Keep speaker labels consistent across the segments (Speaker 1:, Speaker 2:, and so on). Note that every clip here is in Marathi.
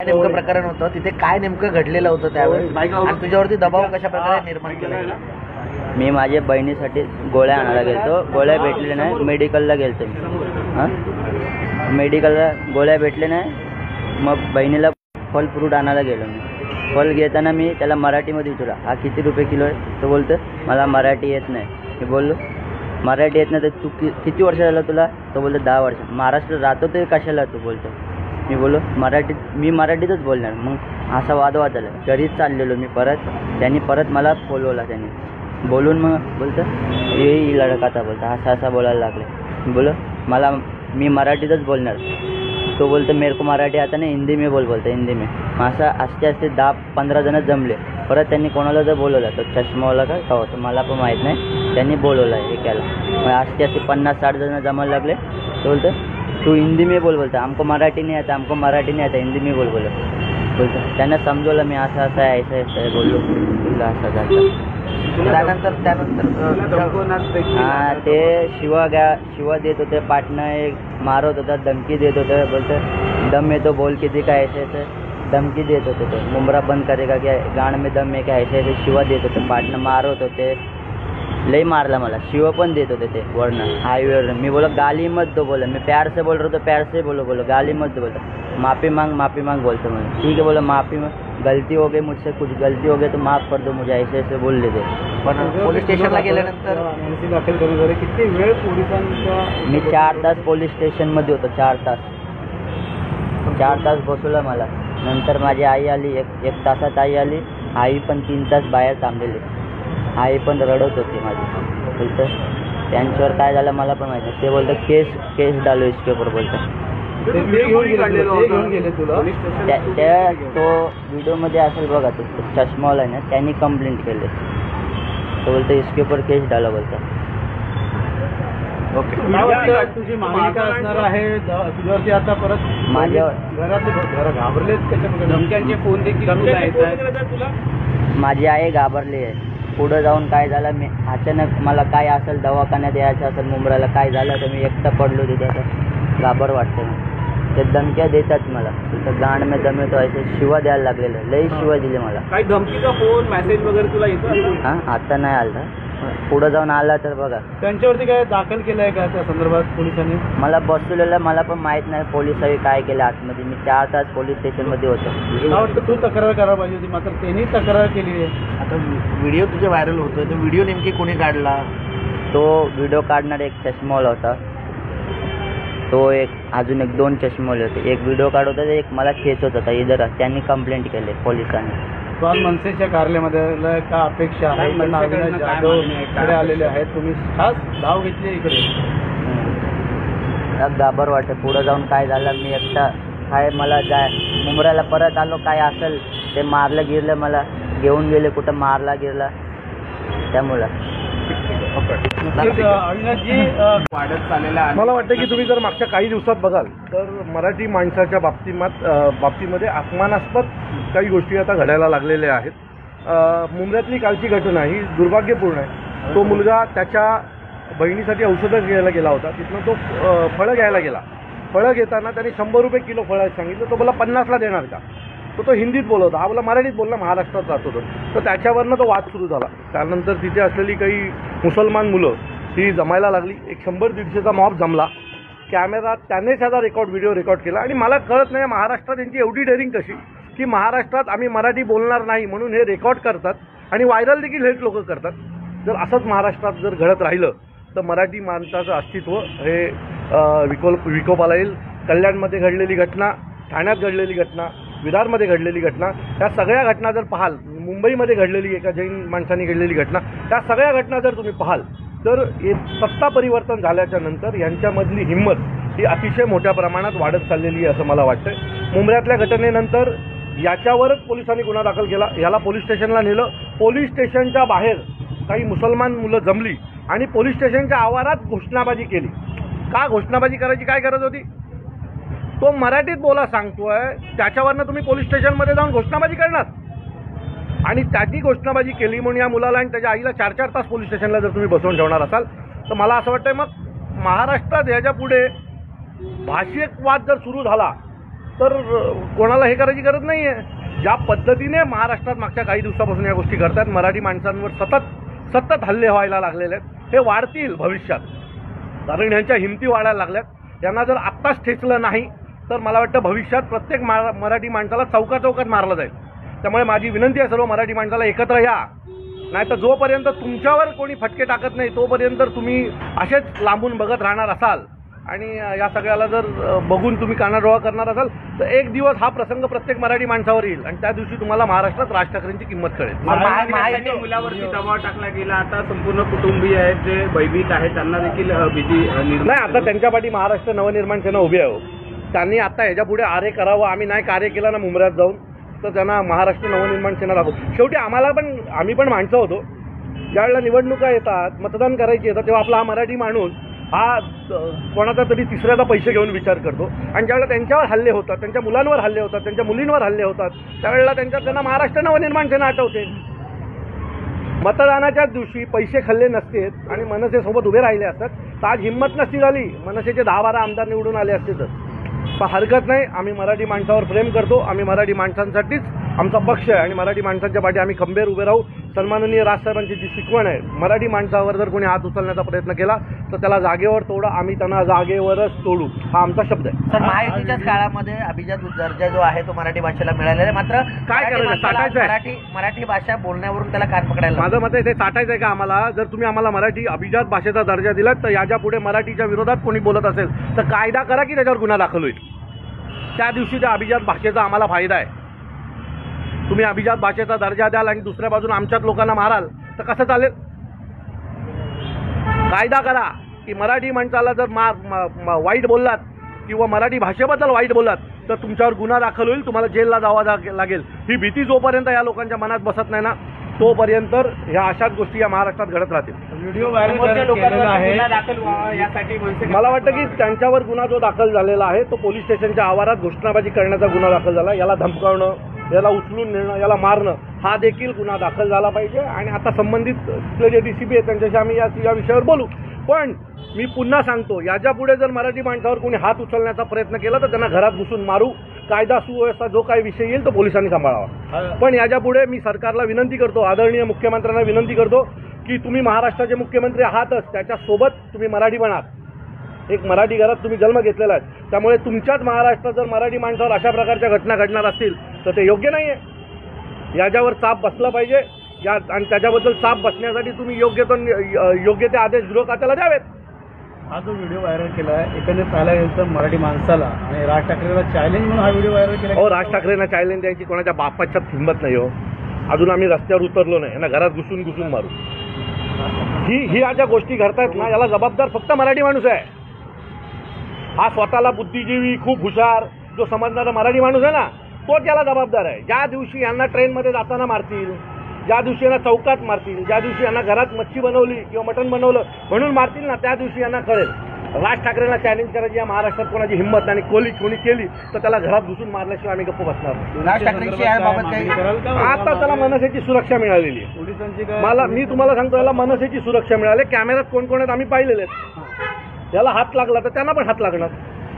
Speaker 1: नेमकं प्रकरण होतं, तिथे काय नेमकं घडलेलं होतं त्यावेळेस आणि तुझ्यावरती दबाव कशा प्रकारे निर्माण केला?
Speaker 2: मी माझ्या बहिणीसाठी गोळ्या आणायला गेलतो, गोळ्या भेटले नाही, मेडिकलला गेलतो मी। मेडिकलला गोळ्या भेटले नाही, मग बहिणीला फल फ्रूट आणायला गेलो मी। फल घेताना मी त्याला मराठीमध्ये विचारला, हा किती रुपये किलो आहे? तो बोलतो मला मराठी येत नाही। मी बोललो मराठी येत नाही तर तू किती वर्ष झालं तुला? तो बोलतो 10 वर्ष। महाराष्ट्रात राहतो ते कशाला तू बोलतो? मी बोललो मी मराठीतच बोलणार। मग असा वादवाद झाला, घरीच चाललेलो मी परत, त्यांनी परत मला बोलवला, त्यांनी बोलून मग बोलतं ये लड़का था, बोलता असा बोलायला लागले। बोलो मी मराठीतच बोलणार। तो बोलतो मेरे को मराठी आता नाही, हिंदी में बोलतो हिंदी में। मग असं आस्ते आस्ते 10-15 जण जमले। परत त्यांनी कोणाला जर बोलवलं तर चष्मावाला का होतं मला पण माहीत नाही, त्यांनी बोलवलं एकाला। मग आस्ते आस्ते 50-60 जण जमायला लागले। तो बोलतो तू हिंदी में बोलता, हमको मराठी नहीं आता, हिंदी में बोलतो। त्यांना समजवलं मी असं असं आहे, ऐसा बोललो तुला असं झालं।
Speaker 1: त्यानंतर
Speaker 2: हां ते शिवा देत होते, पाटणं एक मारत होता, धमकी देत होते, बोलतं दम में तो बोल किती काय ऐसे धमकी देत होते। ते मुंबरा बंद करेगा क्या, गाण में दम में क्या, ऐसे शिवा देत होते, पाटणं मारत होते, लई मारला मला, शिव पण देत होते ते वरनं हाईवेवर। मी बोला गाली मत दो, बोला मैं प्यार से बोल रहा हूँ तो प्यार से बोलो गाली मत दो, बोलता माफ़ी मांग बोलते मैं। ठीक है बोला माफ़ी गलती हो गई मुझसे, कुछ गलती हो गई तो माफ़ कर दो मुझे, ऐसे बोल लेते।
Speaker 1: पण पोलीस स्टेशनला गेल्यानंतर
Speaker 3: दाखल करण्यासाठी किती वेळ पोलिसांचा?
Speaker 2: मी 4 तास पोलीस स्टेशनमध्ये होतो, 4 तास बसवलं मला। नंतर माझी आई आली, एक तासात आई आली, आई पण 3 तास बाहेर थांबलेली, आई पण रडत होती माझी। बोलतं त्यांच्यावर काय झालं मला पण माहिती, ते बोलतं केस डालो इसके ऊपर, बोलतं त्या तो व्हिडिओमध्ये असेल बघा, तो चष्मावाला आहे ना, त्यांनी कंप्लेंट केली। तो बोलतं इसके ऊपर केस डालो, बोलतं
Speaker 3: ओके। तुझी मागणी काय असणार आहे तुझ्यावरती? आता परत
Speaker 2: माझ्या
Speaker 3: घरातले घाबरलेत, त्याच्यामध्ये धमक्यांचे फोन देखील
Speaker 2: माझी आई घाबरली आहे। पुढं जाऊन काय झालं, मी अचानक मला काय असेल दवाखान्यात यायचं असेल मुंबईला, काय झालं तर मी एकटा पडलो तिथे, आता घाबर वाटतं। ते धमक्या देतात मला, तिथं गाण में दम येतो, ऐसे शिवा द्यायला लागलेलं, लई शिवा दिले मला।
Speaker 3: काही धमकीचा फोन मेसेज वगैरे तुला येतो?
Speaker 2: हां आता नाही आला, पुढं जाऊन आला तर बघा।
Speaker 3: त्यांच्यावरती काय दाखल केलं आहे का त्या संदर्भात पोलिसांनी?
Speaker 2: मला बसवलेलं मला पण माहीत नाही पोलिसांनी काय केलं आतमध्ये। मी 4 तास पोलीस स्टेशनमध्ये होतो।
Speaker 3: मला वाटतं तू तक्रार करायला पाहिजे होती, मात्र त्यांनी तक्रार केली आहे।
Speaker 1: आता व्हिडिओ तुझे व्हायरल होतोय, तो व्हिडिओ नेमकी कोणी काढला?
Speaker 2: तो व्हिडिओ काढणार एक चष्मावाला होता, तो एक अजून 2 चष्मावाले होते, एक व्हिडिओ काढत होता, एक मला खेचत होता इधर। त्यांनी कंप्लेंट केली पोलिसांनी।
Speaker 3: तो आज मनसेच्या कार्यालयामध्ये का अपेक्षा आहे? कडे आलेले आहेत, तुम्ही खास धाव घेतली इकडे?
Speaker 2: घाबर वाटतं, पुढं जाऊन काय झालं, मी एकटा काय मला मुंबईला परत आलो, काय असेल ते मारलं गिरलं, मला घेऊन गेले कुठं मारला गिरला, त्यामुळं
Speaker 3: वाढत चाललेला आहे। मला वाटतं की तुम्ही जर मागच्या काही दिवसात बघाल तर मराठी माणसाच्या बाबतीमध्ये अपमानास्पद काही गोष्टी आता घडायला लागलेल्या आहेत। मुंबईतली कालची घटना ही दुर्भाग्यपूर्ण आहे। तो मुलगा त्याच्या बहिणीसाठी औषधं घ्यायला गेला होता, तिथनं तो फळं घ्यायला गेला, फळं घेताना त्यांनी 100 रुपये किलो फळं सांगितलं, तो बोला 50ला देणार का? तो हिंदीत बोलत होता, हा बोला मराठीत बोलला, महाराष्ट्रात राहतो तर त्याच्यावरनं तो वाद सुरू झाला। त्यानंतर तिथे असलेली काही मुसलमान मुलं ही जमायला लागली, एक 100-150चा मॉब जमला, कॅमेरा त्यानेच त्याचा व्हिडिओ रेकॉर्ड केला। आणि मला कळत नाही महाराष्ट्रात यांची एवढी डेअरिंग कशी की महाराष्ट्रात आम्ही मराठी बोलणार नाही म्हणून हे रेकॉर्ड करतात आणि व्हायरल देखील हेच लोक करतात। जर असंच महाराष्ट्रात जर घडत राहिलं तर मराठी माणसाचं अस्तित्व हे विकोपाला येईल। कल्याणमध्ये घडलेली घटना, ठाण्यात घडलेली घटना, विरारमध्ये घडलेली घटना, त्या सगळ्या घटना जर पाहाल, मुंबईमध्ये घडलेली एका जैन माणसाने घडलेली घटना, त्या सगळ्या घटना जर तुम्ही पाहाल तर सत्ता परिवर्तन झाल्याच्या नंतर यांच्यामधली हिंमत ही अतिशय मोठ्या प्रमाणात वाढत चाललेली आहे असं मला वाटतं। मुंबईतल्या घटनेनंतर याच्यावरच पोलिसांनी गुन्हा दाखल केला, याला पोलीस स्टेशनला नेलं। पोलीस स्टेशनच्या बाहेर काही मुसलमान मुलं जमली आणि पोलीस स्टेशनच्या आवारात घोषणाबाजी केली। का घोषणाबाजी करायची काय गरज होती? तो मराठीत बोला सांगतोय, त्याच्यावरनं तुम्ही पोलीस स्टेशनमध्ये जाऊन घोषणाबाजी करणार? आणि त्याची घोषणाबाजी केली म्हणून या मुलाला आणि त्याच्या आईला 4-4 तास पोलीस स्टेशनला जर तुम्ही बसवून ठेवणार असाल तर मला असं वाटतंय मग महाराष्ट्रात याच्या पुढे भाषिक वाद जर सुरू झाला तर कोणाला हे करायची गरज नाही आहे. ज्या पद्धतीने महाराष्ट्रात मागच्या काही दिवसापासून या गोष्टी घडतात, मराठी माणसांवर सतत हल्ले व्हायला लागलेले आहेत, हे वाढतील भविष्यात. कारण यांच्या हिमती वाढायला लागल्यात. यांना जर आत्ताच ठेचलं नाही तर मला वाटतं भविष्यात प्रत्येक मराठी माणसाला चौकात मारलं जाईल. त्यामुळे माझी विनंती आहे सर्व मराठी माणसाला एकत्र या. नाही तर जोपर्यंत तुमच्यावर कोणी फटके टाकत नाही तोपर्यंत तुम्ही असेच लांबून बघत राहणार असाल आणि या सगळ्याला जर बघून तुम्ही कानाडोळा करणार असाल तर एक दिवस हा प्रसंग प्रत्येक मराठी माणसावर येईल आणि त्या दिवशी तुम्हाला महाराष्ट्रात राज ठाकरेंची किंमत कळेल.
Speaker 4: महायुतीच्या मुलावरती दबाव टाकला गेला. आता संपूर्ण कुटुंबीय आहेत जे भयभीत आहेत त्यांना देखील भीती
Speaker 3: नाही. आता त्यांच्या पाठी महाराष्ट्र नवनिर्माण सेना उभी आहे. त्यांनी आता ह्याच्या पुढे आरे करावं. आम्ही नाही कार्य केलं ना मुंबऱ्यात जाऊन तर त्यांना महाराष्ट्र नवनिर्माण सेना दाखवू. शेवटी आम्ही पण माणसं होतो. ज्यावेळेला निवडणुका येतात, मतदान करायची येतात, तेव्हा आपला हा मराठी माणूस हा कोणाचा तरी तिसऱ्याचा पैसे घेऊन विचार करतो आणि ज्यावेळेला त्यांच्यावर हल्ले होतात, त्यांच्या मुलांवर हल्ले होतात, त्यांच्या मुलींवर हल्ले होतात, त्यावेळेला त्यांना महाराष्ट्र नवनिर्माण सेना आठवते. मतदानाच्याच दिवशी पैसे खाल्ले नसते आणि मनसेसोबत उभे राहिले असतात तर आज हिंमत नसती झाली, मनसेचे 10-12 आमदार निवडून आले असते तर. पण हरकत नाही. आम्ही मराठी माणसावर प्रेम करतो. आम्ही मराठी माणसांसाठीच आमचा पक्ष आहे आणि मराठी माणसांच्या पाठी आम्ही खंबीर उभे राहू. सन्माननीय राजसाहेबांची जी शिकवण आहे, मराठी माणसावर जर कोणी हात उचलण्याचा प्रयत्न केला तर त्याला जागेवर तोडा, आम्ही त्यांना जागेवरच तोडू, हा आमचा शब्द आहे.
Speaker 1: सर, महायुतीच्याच काळामध्ये अभिजात दर्जा जो आहे तो मराठी भाषेला मिळालेला आहे. मात्र
Speaker 3: काय करायचं, साठायचं आहे?
Speaker 1: मराठी भाषा बोलण्यावरून त्याला कान पकडायला
Speaker 3: माझं मत आहे ते साठायचं आहे का आम्हाला? जर तुम्ही आम्हाला मराठी अभिजात भाषेचा दर्जा दिलात तर याच्या पुढे मराठीच्या विरोधात कोणी बोलत असेल तर कायदा करा की त्याच्यावर गुन्हा दाखल होईल. त्या दिवशी त्या अभिजात भाषेचा आम्हाला फायदा आहे. तुम्ही अभिजात भाषेचा दर्जा द्याल आणि दुसऱ्या बाजूला आमच्याच लोकांना माराल तर कसं चालेल? कायदा करा की मराठी माणसाला जर वाईट बोललात किंवा मराठी भाषेबद्दल वाईट बोललात तर तुमच्यावर गुन्हा दाखल होईल, तुम्हाला जेलला जावं लागेल. ही भीती जोपर्यंत या लोकांच्या मनात बसत नाही ना तोपर्यंत ह्या अशाच गोष्टी या महाराष्ट्रात घडत राहतील.
Speaker 4: व्हिडिओ व्हायरल केलेला आहे, दाखल व्हावा यासाठी
Speaker 3: मला वाटतं की त्यांच्यावर गुन्हा जो दाखल झालेला आहे तो पोलीस स्टेशनच्या आवारात घोषणाबाजी करण्याचा गुन्हा दाखल झाला. याला धमकावणं, याला उचलून नेणं, याला मारणं हा देखील गुन्हा दाखल झाला पाहिजे आणि आता संबंधित जे DCP आहेत त्यांच्याशी आम्ही या विषयावर बोलू. पण मी पुन्हा सांगतो, याच्या पुढे जर मराठी माणसावर कोणी हात उचलण्याचा प्रयत्न केला तर त्यांना घरात घुसून मारू. कायदा सुव्यवस्था जो काही विषय येईल तो पोलिसांनी सांभाळावा. पण याच्या पुढे मी सरकारला विनंती करतो, आदरणीय मुख्यमंत्र्यांना विनंती करतो की तुम्ही महाराष्ट्राचे मुख्यमंत्री आहातच, त्याच्यासोबत तुम्ही मराठी बनात. एक मराठी घरात तुम्ही जन्म घेतलेला आहे, त्यामुळे तुमच्याच महाराष्ट्रात जर मराठी माणसावर अशा प्रकारच्या घटना घडणार असतील तर ते योग्य नाही आहे. याच्यावर चाप बसला पाहिजे आणि त्याच्याबद्दल चाप बसण्यासाठी तुम्ही योग्य ते आदेश गृह खात्याला द्यावेत.
Speaker 4: हा जो व्हिडिओ व्हायरल केला आहे एकंदरीत पाहायला गेलं तर मराठी माणसाला आणि राज ठाकरेला चॅलेंज म्हणून हा व्हिडिओ व्हायरल केला.
Speaker 3: हो, राज ठाकरेंना चॅलेंज द्यायची कोणाच्या बापाच्या हिंमत नाही हो. अजून आम्ही रस्त्यावर उतरलो नाही, यांना घरात घुसून मारू. ही ज्या गोष्टी घडतायत ना याला जबाबदार फक्त मराठी माणूस आहे. हा स्वतःला बुद्धिजीवी, खूप हुशार जो समजणारा मराठी माणूस आहे ना तोच याला जबाबदार आहे. ज्या दिवशी यांना ट्रेनमध्ये जाताना मारतील, ज्या दिवशी यांना चौकात मारतील, ज्या दिवशी यांना घरात मच्छी बनवली किंवा मटण बनवलं म्हणून मारतील ना, त्या दिवशी यांना कळेल. राज ठाकरेंना चॅलेंज करायची या महाराष्ट्रात कोणाची हिंमत आणि कोणी केली तर त्याला घरात घुसून मारल्याशिवाय आम्ही गप्प बसणार.
Speaker 1: राज ठाकरेंशी याबाबत काही
Speaker 3: आता त्याला मनसेची सुरक्षा मिळालेली आहे.
Speaker 4: पोलिसांची
Speaker 3: मी तुम्हाला सांगतो याला मनसेची सुरक्षा मिळाली. कॅमेऱ्यात कोण आहेत आम्ही पाहिलेले आहेत. याला हात लागला तर त्यांना पण हात लागणार.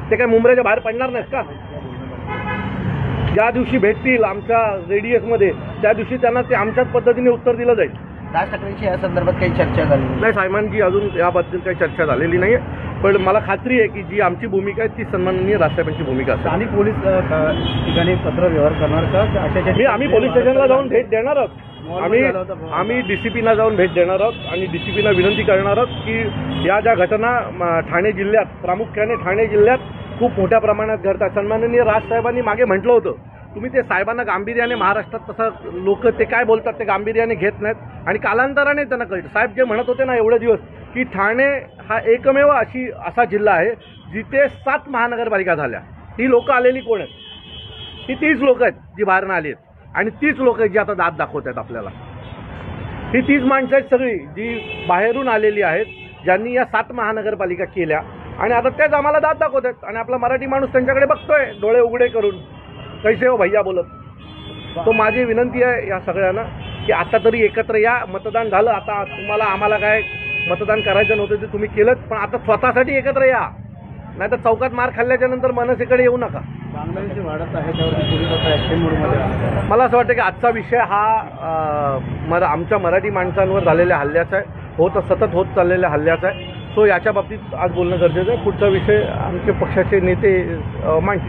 Speaker 3: ते काय मुंबईच्या बाहेर पडणार नाहीत का? ज्या दिवशी भेटतील आमच्या रेडियसमध्ये त्या दिवशी त्यांना ते आमच्याच पद्धतीने उत्तर दिलं जाईल.
Speaker 1: राज ठाकरेंशी या संदर्भात काही चर्चा झाली
Speaker 3: नाही साहेबांची अजून याबद्दल काही चर्चा झालेली नाही आहे. पण मला खात्री आहे की जी आमची भूमिका आहे ती सन्माननीय राजसाहेबांची भूमिका असेल.
Speaker 4: आणि पोलीस ठिकाणी पत्र व्यवहार करणार का?
Speaker 3: आम्ही पोलीस स्टेशनला जाऊन भेट देणार आहोत. आम्ही DCPना जाऊन भेट देणार आहोत आणि DCPना विनंती करणार आहोत की या ज्या घटना ठाणे जिल्ह्यात, प्रामुख्याने ठाणे जिल्ह्यात खूप मोठ्या प्रमाणात घडतात. सन्माननीय राजसाहेबांनी मागे म्हटलं होतं तुम्ही ते साहेबांना गांभीर्याने, महाराष्ट्रात तसं लोक ते काय बोलतात ते गांभीर्याने घेत नाहीत आणि कालांतराने त्यांना कळतं. साहेब जे म्हणत होते ना एवढे दिवस की ठाणे हा एकमेव असा जिल्हा आहे जिथे 7 महानगरपालिका झाल्या. ही लोकं आलेली कोण आहेत? ही 30 लोक आहेत जी बाहेरनं आली आहेत आणि 30 लोक आहेत जी आता दाद दाखवत आहेत आपल्याला. ही 30 माणसं आहेत सगळी जी बाहेरून आलेली आहेत, ज्यांनी या 7 महानगरपालिका केल्या आणि आता तेच आम्हाला दाद दाखवत आहेत आणि आपला मराठी माणूस त्यांच्याकडे बघतोय डोळे उघडे करून, कैसे हो भैया बोलत. तो माझी विनंती आहे या सगळ्यांना की आता तरी एकत्र या. मतदान झालं, आता आम्हाला काय मतदान करायचं नव्हतं ते तुम्ही केलं, पण आता स्वतःसाठी एकत्र या. नाही तर चौकात मार खाल्ल्याच्या नंतर मनसेकडे येऊ नका.
Speaker 4: बांगलादेशी वाढत आहे त्यावरती पोलीस आता ॲक्शन मोडमध्ये आहे.
Speaker 3: मला असं वाटतं की आजचा विषय हा आमच्या मराठी माणसांवर झालेल्या हल्ल्याचा आहे, सतत होत चाललेल्या हल्ल्याचा आहे. सो याच्या बाबतीत आज बोलणं गरजेचं आहे. पुढचा विषय आमचे पक्षाचे नेते मांडतील.